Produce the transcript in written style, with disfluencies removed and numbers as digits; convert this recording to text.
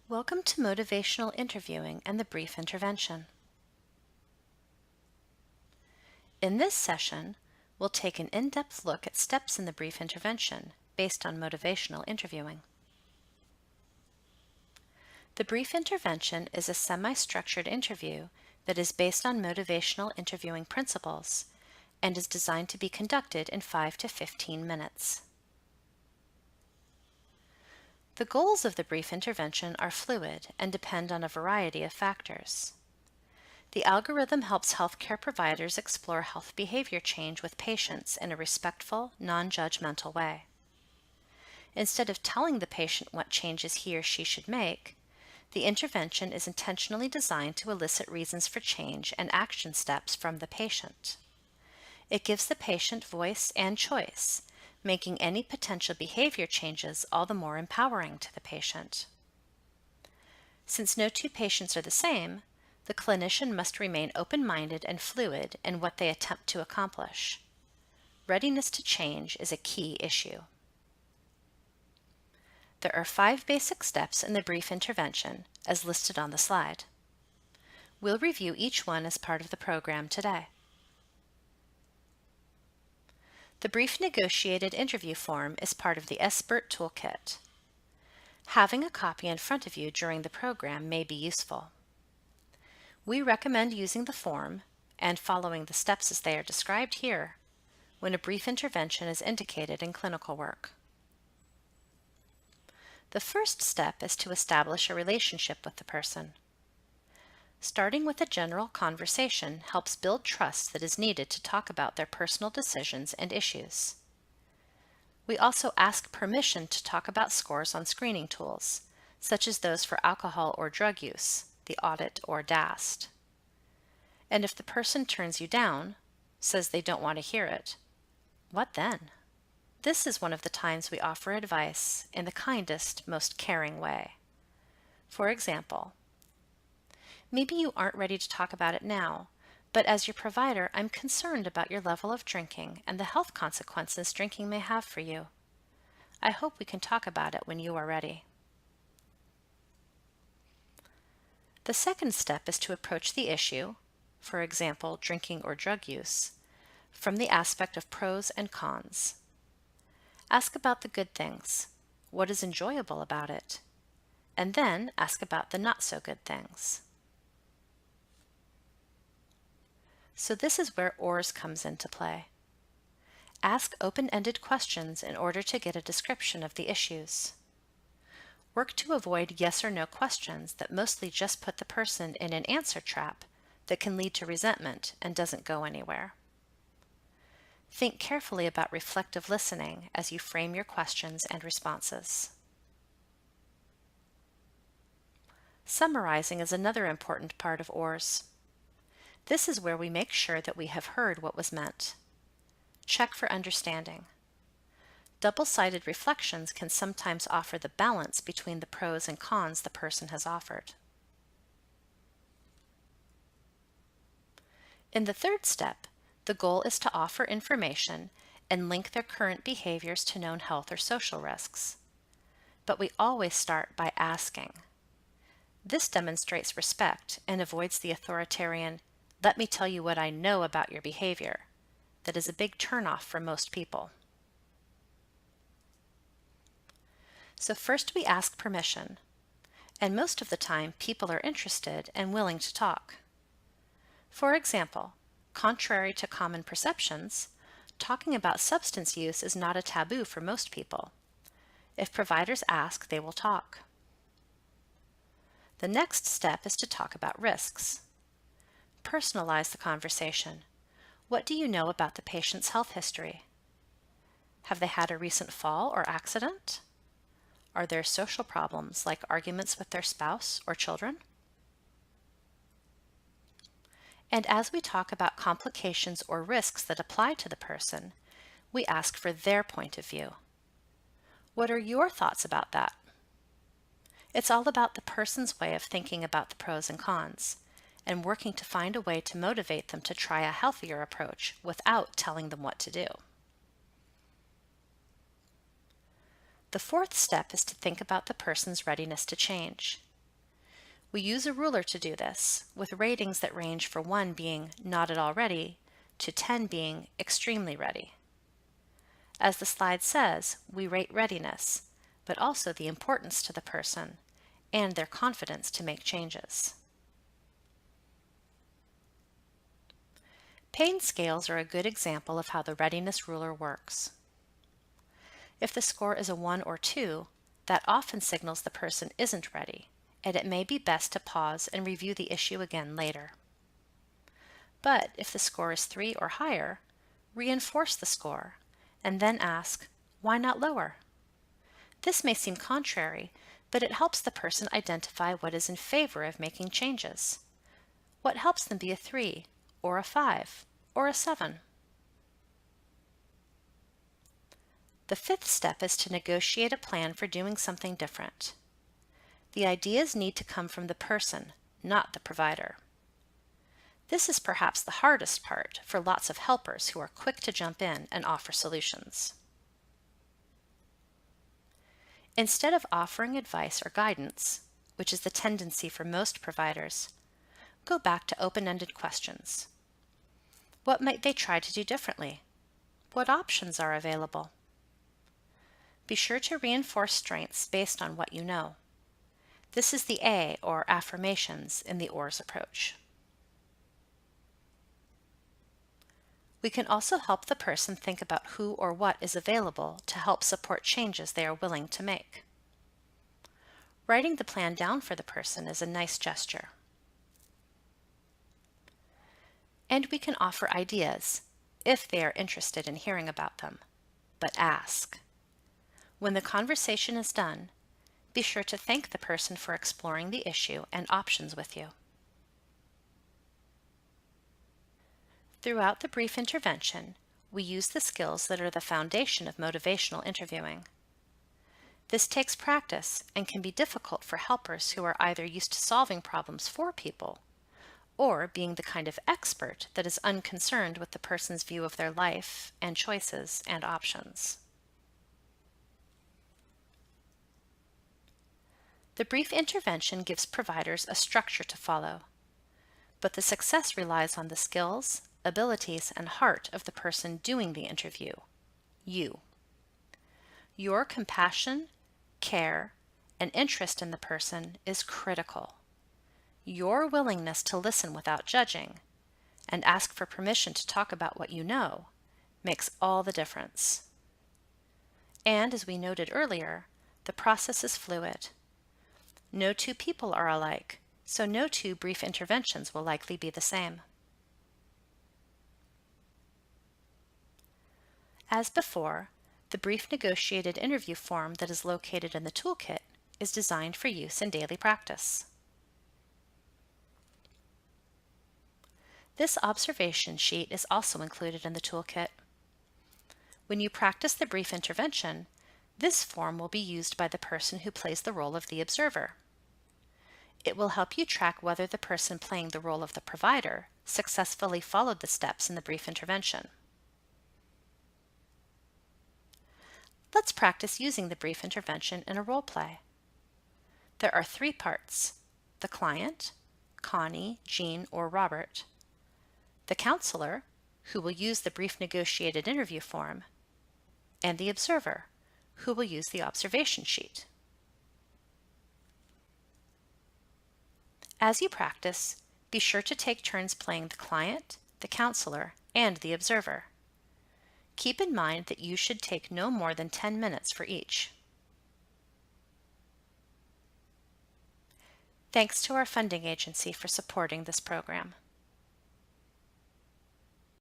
Welcome to Motivational Interviewing and the Brief Intervention. In this session, we'll take an in-depth look at steps in the brief intervention based on motivational interviewing. The brief intervention is a semi-structured interview that is based on motivational interviewing principles and is designed to be conducted in 5 to 15 minutes. The goals of the brief intervention are fluid and depend on a variety of factors. The algorithm helps healthcare providers explore health behavior change with patients in a respectful, non-judgmental way. Instead of telling the patient what changes he or she should make, the intervention is intentionally designed to elicit reasons for change and action steps from the patient. It gives the patient voice and choice, making any potential behavior changes all the more empowering to the patient. Since no two patients are the same, the clinician must remain open-minded and fluid in what they attempt to accomplish. Readiness to change is a key issue. There are 5 basic steps in the brief intervention, as listed on the slide. We'll review each one as part of the program today. The brief negotiated interview form is part of the SBIRT toolkit. Having a copy in front of you during the program may be useful. We recommend using the form and following the steps as they are described here when a brief intervention is indicated in clinical work. The first step is to establish a relationship with the person. Starting with a general conversation helps build trust that is needed to talk about their personal decisions and issues. We also ask permission to talk about scores on screening tools, such as those for alcohol or drug use, the audit or DAST. And if the person turns you down, says they don't want to hear it, what then? This is one of the times we offer advice in the kindest, most caring way. For example, maybe you aren't ready to talk about it now, but as your provider, I'm concerned about your level of drinking and the health consequences drinking may have for you. I hope we can talk about it when you are ready. The second step is to approach the issue, for example, drinking or drug use, from the aspect of pros and cons. Ask about the good things. What is enjoyable about it? And then ask about the not so good things. So this is where ORS comes into play. Ask open-ended questions in order to get a description of the issues. Work to avoid yes or no questions that mostly just put the person in an answer trap that can lead to resentment and doesn't go anywhere. Think carefully about reflective listening as you frame your questions and responses. Summarizing is another important part of ORS. This is where we make sure that we have heard what was meant. Check for understanding. Double-sided reflections can sometimes offer the balance between the pros and cons the person has offered. In the third step, the goal is to offer information and link their current behaviors to known health or social risks. But we always start by asking. This demonstrates respect and avoids the authoritarian, "Let me tell you what I know about your behavior," that is a big turnoff for most people. So first we ask permission, and most of the time people are interested and willing to talk. For example, contrary to common perceptions, talking about substance use is not a taboo for most people. If providers ask, they will talk. The next step is to talk about risks. Personalize the conversation. What do you know about the patient's health history? Have they had a recent fall or accident? Are there social problems like arguments with their spouse or children? And as we talk about complications or risks that apply to the person, we ask for their point of view. What are your thoughts about that? It's all about the person's way of thinking about the pros and cons, and working to find a way to motivate them to try a healthier approach without telling them what to do. The fourth step is to think about the person's readiness to change. We use a ruler to do this, with ratings that range from 1 being not at all ready to 10 being extremely ready. As the slide says, we rate readiness, but also the importance to the person and their confidence to make changes. Pain scales are a good example of how the readiness ruler works. If the score is a 1 or 2, that often signals the person isn't ready, and it may be best to pause and review the issue again later. But if the score is 3 or higher, reinforce the score, and then ask, why not lower? This may seem contrary, but it helps the person identify what is in favor of making changes. What helps them be a 3, or a 5, or a 7? The fifth step is to negotiate a plan for doing something different. The ideas need to come from the person, not the provider. This is perhaps the hardest part for lots of helpers who are quick to jump in and offer solutions. Instead of offering advice or guidance, which is the tendency for most providers, go back to open-ended questions. What might they try to do differently? What options are available? Be sure to reinforce strengths based on what you know. This is the A, or affirmations, in the ORS approach. We can also help the person think about who or what is available to help support changes they are willing to make. Writing the plan down for the person is a nice gesture. And we can offer ideas, if they are interested in hearing about them, but ask. When the conversation is done, be sure to thank the person for exploring the issue and options with you. Throughout the brief intervention, we use the skills that are the foundation of motivational interviewing. This takes practice and can be difficult for helpers who are either used to solving problems for people or being the kind of expert that is unconcerned with the person's view of their life and choices and options. The brief intervention gives providers a structure to follow, but the success relies on the skills, abilities, and heart of the person doing the interview, you. Your compassion, care, and interest in the person is critical. Your willingness to listen without judging and ask for permission to talk about what you know makes all the difference. And as we noted earlier, the process is fluid. No two people are alike, so no two brief interventions will likely be the same. As before, the brief negotiated interview form that is located in the toolkit is designed for use in daily practice. This observation sheet is also included in the toolkit. When you practice the brief intervention, this form will be used by the person who plays the role of the observer. It will help you track whether the person playing the role of the provider successfully followed the steps in the brief intervention. Let's practice using the brief intervention in a role play. There are 3 parts: the client, Connie, Jean, or Robert, the counselor, who will use the brief negotiated interview form, and the observer, who will use the observation sheet. As you practice, be sure to take turns playing the client, the counselor, and the observer. Keep in mind that you should take no more than 10 minutes for each. Thanks to our funding agency for supporting this program.